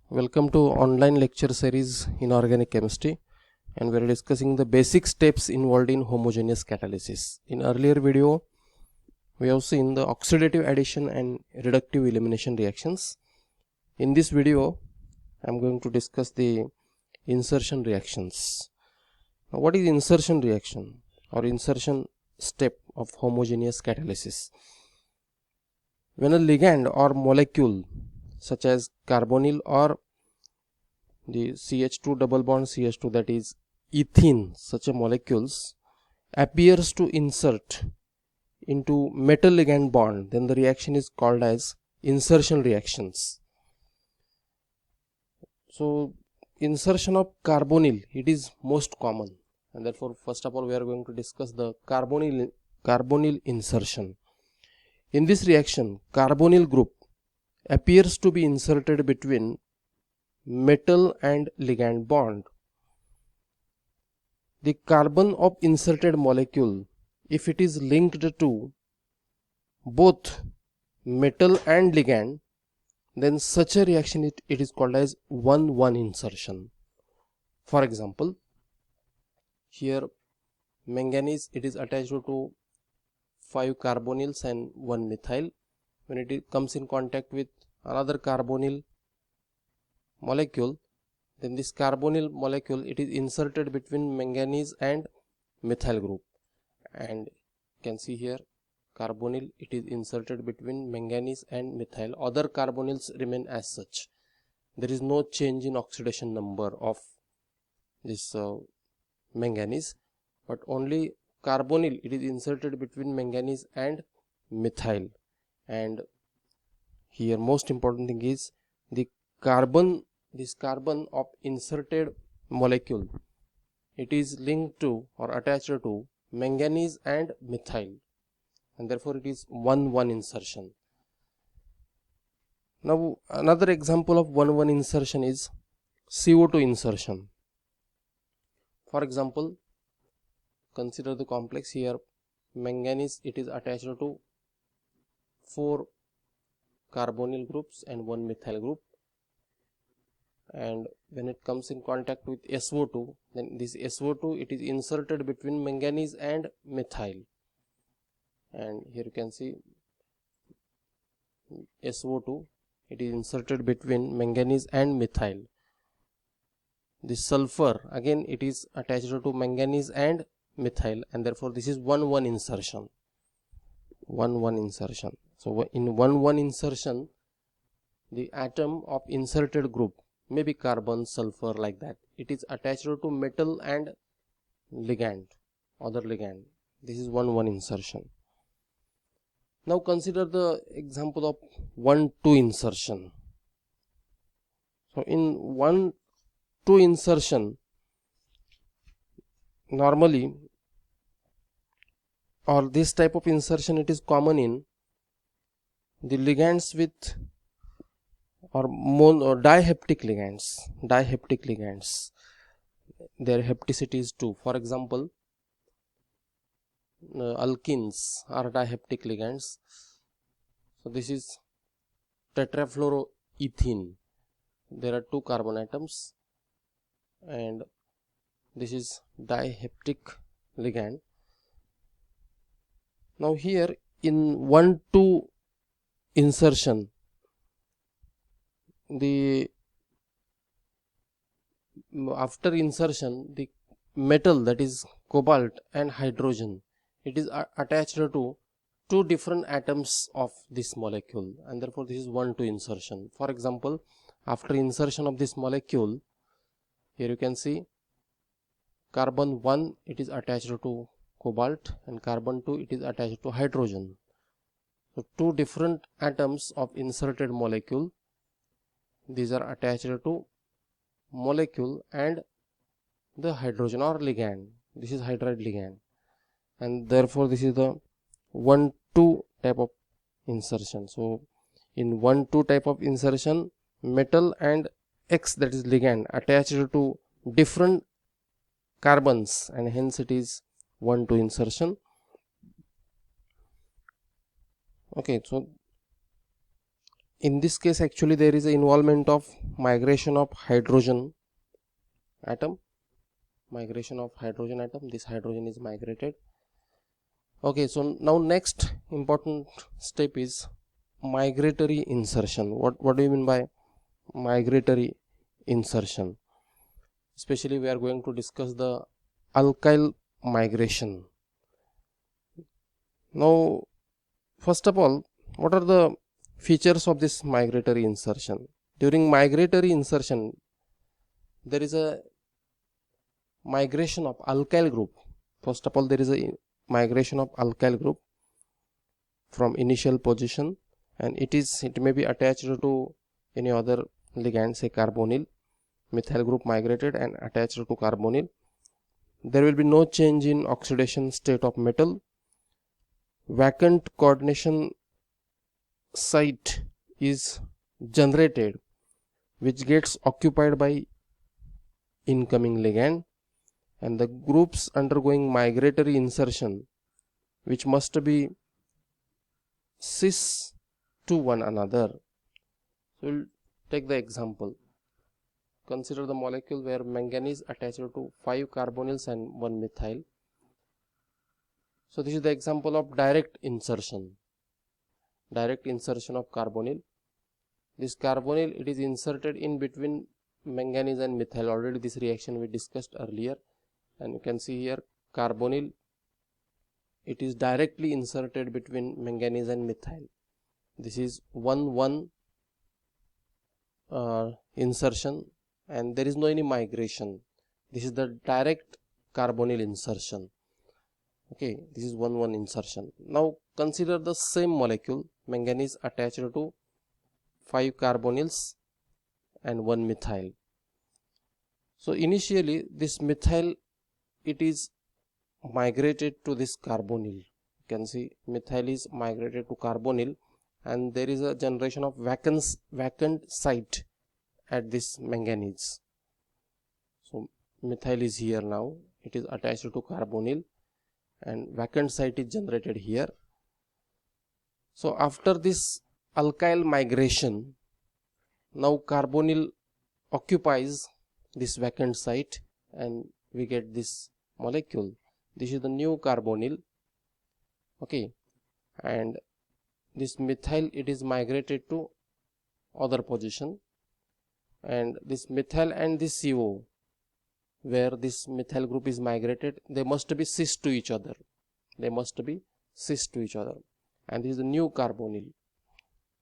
Welcome to online lecture series in organic chemistry, and we are discussing the basic steps involved in homogeneous catalysis. In earlier video we have seen the oxidative addition and reductive elimination reactions. In this video I am going to discuss the insertion reactions. Now, what is insertion reaction or insertion step of homogeneous catalysis? When a ligand or molecule such as carbonyl or the CH2 double bond CH2, that is ethene, such a molecules appears to insert into metal ligand bond, then the reaction is called as insertion reactions. So insertion of carbonyl, it is most common, and therefore first of all we are going to discuss the carbonyl insertion. In this reaction, carbonyl group appears to be inserted between metal and ligand bond. The carbon of inserted molecule, if it is linked to both metal and ligand, then such a reaction it is called as 1-1 insertion. For example, here manganese, it is attached to 5 carbonyls and 1 methyl. When it comes in contact with another carbonyl molecule, then this carbonyl molecule, it is inserted between manganese and methyl group, and you can see here carbonyl, it is inserted between manganese and methyl. Other carbonyls remain as such. There is no change in oxidation number of this manganese, but only carbonyl, it is inserted between manganese and methyl. And here most important thing is the carbon, this carbon of inserted molecule, it is linked to or attached to manganese and methyl, and therefore it is 1-1 insertion. Now another example of 1-1 insertion is CO2 insertion. For example, consider the complex. Here manganese, it is attached to 4 carbonyl groups and 1 methyl group, and when it comes in contact with SO2, then this SO2, it is inserted between manganese and methyl, and here you can see SO2, it is inserted between manganese and methyl. This sulfur, again it is attached to manganese and methyl, and therefore this is 1-1 insertion. 1-1 insertion. So in 1-1 insertion, the atom of inserted group, maybe carbon, sulfur, like that, it is attached to metal and ligand, other ligand. This is 1-1 insertion. Now consider the example of 1-2 insertion. So in 1-2 insertion, normally, or this type of insertion, it is common in the ligands with or dihaptic ligands, their hapticity is 2. For example, alkenes are dihaptic ligands. So this is tetrafluoroethene, there are 2 carbon atoms, and this is dihaptic ligand. Now here in 1-2 insertion, after insertion, the metal, that is cobalt and hydrogen, it is attached to 2 different atoms of this molecule, and therefore this is 1-2 insertion. For example, after insertion of this molecule, here you can see carbon 1, it is attached to cobalt, and carbon 2, it is attached to hydrogen. So 2 different atoms of inserted molecule, these are attached to molecule and the hydrogen or ligand. This is hydride ligand, and therefore this is the 1-2 type of insertion. So in 1-2 type of insertion, metal and X, that is ligand, attached to different carbons, and hence it is 1-2 insertion. Okay, so In this case actually there is an involvement of migration of hydrogen atom. This hydrogen is migrated. Okay, so now next important step is migratory insertion. What do you mean by migratory insertion? Especially we are going to discuss the alkyl migration. Now first of all, what are the features of this migratory insertion? During migratory insertion there is a migration of alkyl group. First of all, there is a migration of alkyl group from initial position, and it may be attached to any other ligand, say carbonyl. Methyl group migrated and attached to carbonyl. There will be no change in oxidation state of metal. Vacant coordination site is generated, which gets occupied by incoming ligand, and the groups undergoing migratory insertion, which must be cis to one another. So we'll take the example. Consider the molecule where manganese attached to 5 carbonyls and 1 methyl. So this is the example of direct insertion of carbonyl. This carbonyl, it is inserted in between manganese and methyl. Already this reaction we discussed earlier, and you can see here carbonyl, it is directly inserted between manganese and methyl. This is 1-1 insertion, and there is no any migration. This is the direct carbonyl insertion. Okay, this is 1-1 insertion. Now consider the same molecule, manganese attached to 5 carbonyls and 1 methyl. So initially this methyl, it is migrated to this carbonyl. You can see methyl is migrated to carbonyl, and there is a generation of vacant site at this manganese. So methyl is here now, it is attached to carbonyl, and vacant site is generated here. So after this alkyl migration, now carbonyl occupies this vacant site and we get this molecule. This is the new carbonyl. Okay, and this methyl, it is migrated to other position, and this methyl and this CO, where this methyl group is migrated, they must be cis to each other. And this is the new carbonyl.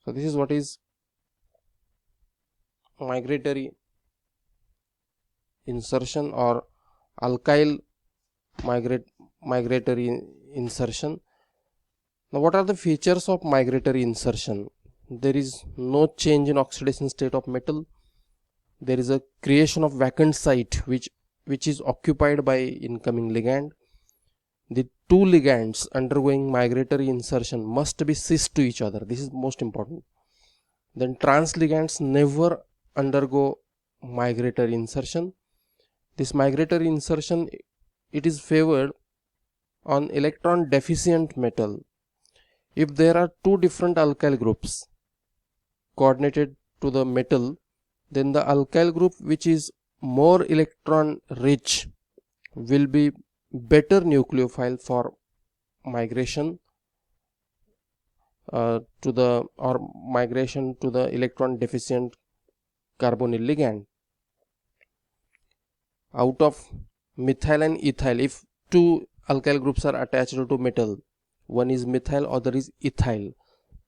So this is what is migratory insertion or alkyl migratory insertion. Now what are the features of migratory insertion? There is no change in oxidation state of metal. There is a creation of vacant site which is occupied by incoming ligand. The two ligands undergoing migratory insertion must be cis to each other. This is most important. Then trans ligands never undergo migratory insertion. This migratory insertion, it is favored on electron deficient metal. If there are two different alkyl groups coordinated to the metal, then the alkyl group which is more electron rich will be better nucleophile for migration to the electron deficient carbonyl ligand. Out of methyl and ethyl, if two alkyl groups are attached to metal, one is methyl, other is ethyl,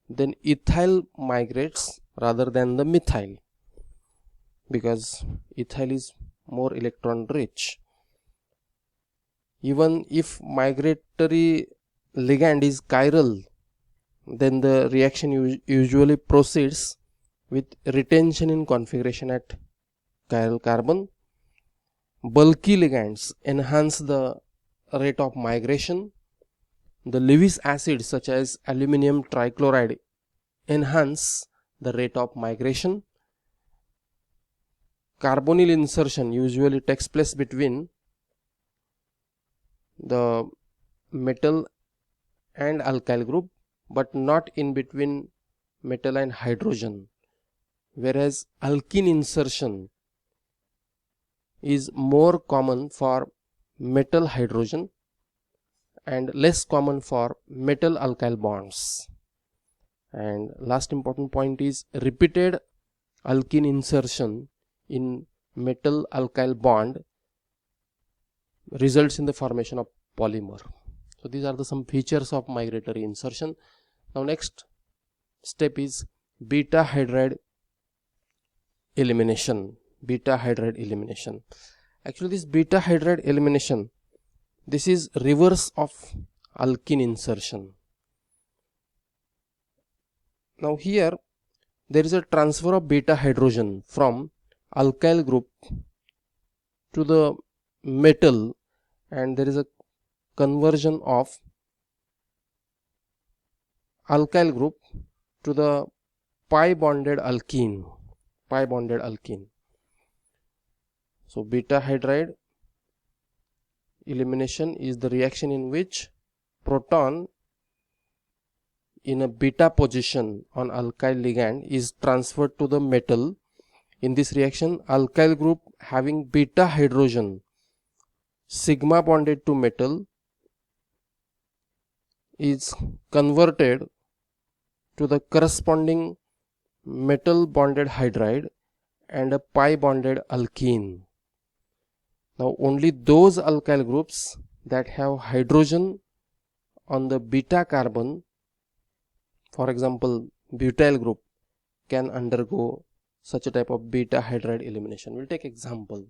then ethyl migrates rather than the methyl, because ethyl is more electron rich. Even if migratory ligand is chiral, then the reaction usually proceeds with retention in configuration at chiral carbon. Bulky ligands enhance the rate of migration. The Lewis acids such as aluminum trichloride enhance the rate of migration. Carbonyl insertion usually takes place between the metal and alkyl group, but not in between metal and hydrogen, whereas alkene insertion is more common for metal hydrogen and less common for metal alkyl bonds. And last important point is repeated alkene insertion in metal alkyl bond results in the formation of polymer. So these are the some features of migratory insertion. Now next step is beta hydride elimination. Beta hydride elimination. Actually this beta hydride elimination, this is reverse of alkene insertion. Now here there is a transfer of beta hydrogen from alkyl group to the metal, and there is a conversion of alkyl group to the pi bonded alkene. So beta hydride elimination is the reaction in which proton in a beta position on alkyl ligand is transferred to the metal. In this reaction, alkyl group having beta hydrogen sigma bonded to metal is converted to the corresponding metal bonded hydride and a pi bonded alkene. Now only those alkyl groups that have hydrogen on the beta carbon, for example butyl group, can undergo such a type of beta hydride elimination. We'll take example.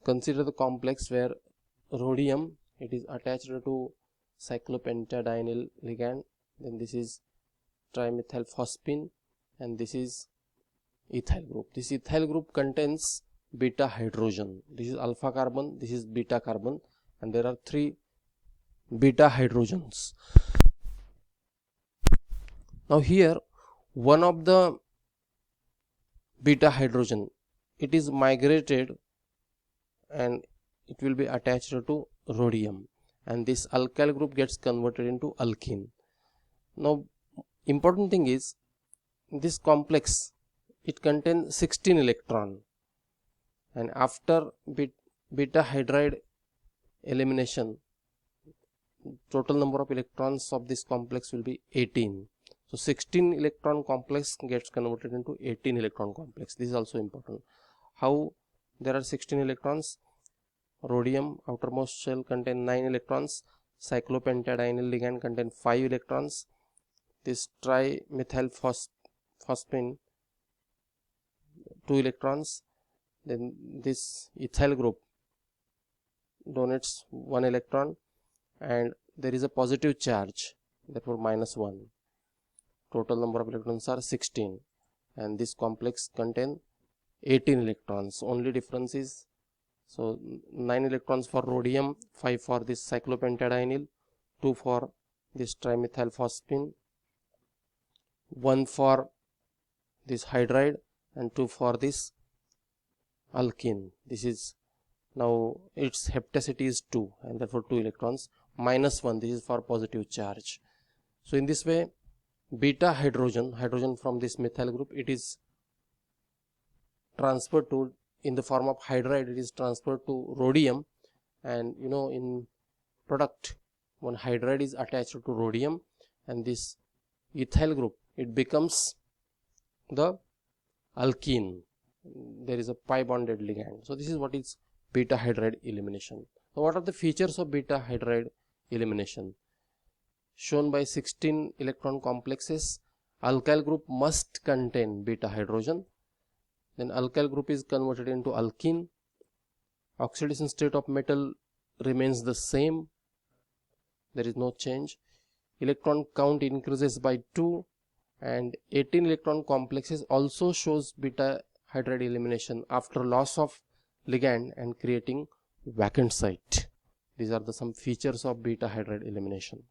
Consider the complex where rhodium, it is attached to cyclopentadienyl ligand, then this is trimethylphosphine and this is ethyl group. This ethyl group contains beta hydrogen. This is alpha carbon, this is beta carbon, and there are 3 beta hydrogens. Now here one of the beta hydrogen, it is migrated and it will be attached to rhodium, and this alkyl group gets converted into alkene. Now important thing is this complex, it contains 16 electron, and after beta hydride elimination total number of electrons of this complex will be 18. So 16 electron complex gets converted into 18 electron complex. This is also important. How there are 16 electrons? Rhodium outermost shell contain 9 electrons, cyclopentadienyl ligand contain 5 electrons, this trimethylphosphine 2 electrons, then this ethyl group donates 1 electron, and there is a positive charge, therefore -1. Total number of electrons are 16, and this complex contain 18 electrons. Only difference is, so 9 electrons for rhodium, 5 for this cyclopentadienyl, 2 for this trimethylphosphine, 1 for this hydride, and 2 for this alkene. This is, now its heptacity is 2, and therefore 2 electrons, -1, this is for positive charge. So in this way beta hydrogen from this methyl group, it is transferred to, in the form of hydride, it is transferred to rhodium, and you know in product one hydride is attached to rhodium, and this ethyl group, it becomes the alkene. There is a pi bonded ligand. So this is what is beta hydride elimination. So what are the features of beta hydride elimination? Shown by 16 electron complexes, alkyl group must contain beta hydrogen, then alkyl group is converted into alkene, oxidation state of metal remains the same, there is no change, electron count increases by 2, and 18 electron complexes also shows beta hydride elimination after loss of ligand and creating vacant site. These are the some features of beta hydride elimination.